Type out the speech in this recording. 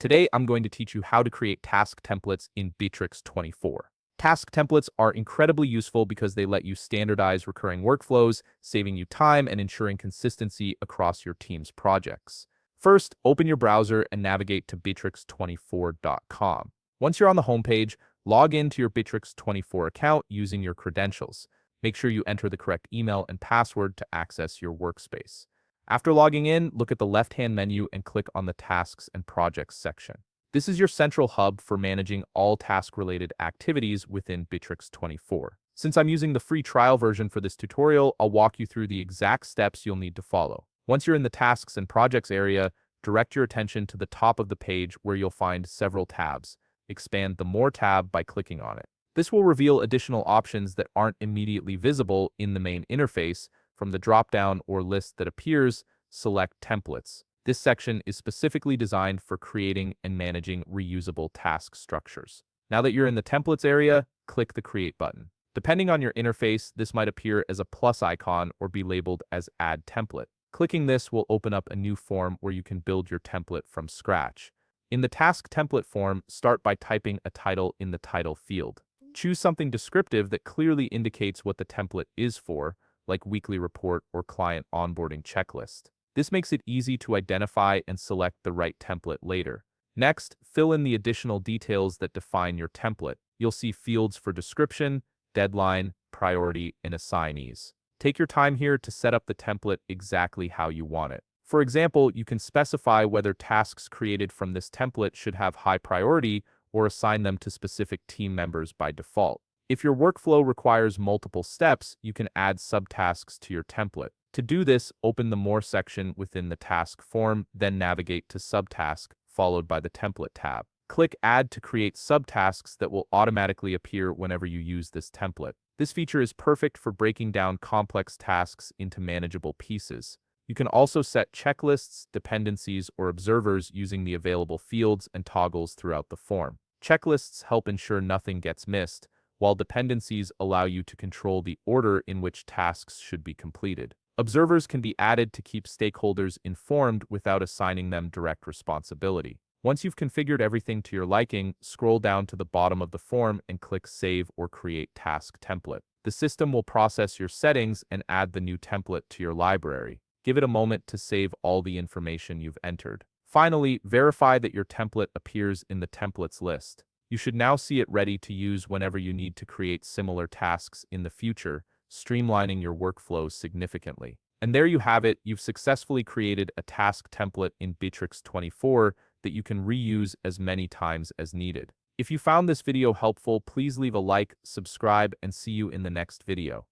Today, I'm going to teach you how to create task templates in Bitrix24. Task templates are incredibly useful because they let you standardize recurring workflows, saving you time and ensuring consistency across your team's projects. First, open your browser and navigate to bitrix24.com. Once you're on the homepage, log into your Bitrix24 account using your credentials. Make sure you enter the correct email and password to access your workspace. After logging in, look at the left-hand menu and click on the Tasks and Projects section. This is your central hub for managing all task-related activities within Bitrix24. Since I'm using the free trial version for this tutorial, I'll walk you through the exact steps you'll need to follow. Once you're in the Tasks and Projects area, direct your attention to the top of the page where you'll find several tabs. Expand the More tab by clicking on it. This will reveal additional options that aren't immediately visible in the main interface. From the drop-down or list that appears, select Templates. This section is specifically designed for creating and managing reusable task structures. Now that you're in the Templates area, click the Create button. Depending on your interface, this might appear as a plus icon or be labeled as Add Template. Clicking this will open up a new form where you can build your template from scratch. In the Task Template form, start by typing a title in the Title field. Choose something descriptive that clearly indicates what the template is for, like weekly report or client onboarding checklist. This makes it easy to identify and select the right template later. Next, fill in the additional details that define your template. You'll see fields for description, deadline, priority, and assignees. Take your time here to set up the template exactly how you want it. For example, you can specify whether tasks created from this template should have high priority or assign them to specific team members by default. If your workflow requires multiple steps, you can add subtasks to your template. To do this, open the More section within the task form, then navigate to Subtask, followed by the Template tab. Click Add to create subtasks that will automatically appear whenever you use this template. This feature is perfect for breaking down complex tasks into manageable pieces. You can also set checklists, dependencies, or observers using the available fields and toggles throughout the form. Checklists help ensure nothing gets missed, while dependencies allow you to control the order in which tasks should be completed. Observers can be added to keep stakeholders informed without assigning them direct responsibility. Once you've configured everything to your liking, scroll down to the bottom of the form and click Save or Create Task Template. The system will process your settings and add the new template to your library. Give it a moment to save all the information you've entered. Finally, verify that your template appears in the templates list. You should now see it ready to use whenever you need to create similar tasks in the future, streamlining your workflow significantly. And there you have it, you've successfully created a task template in Bitrix24 that you can reuse as many times as needed. If you found this video helpful, please leave a like, subscribe, and see you in the next video.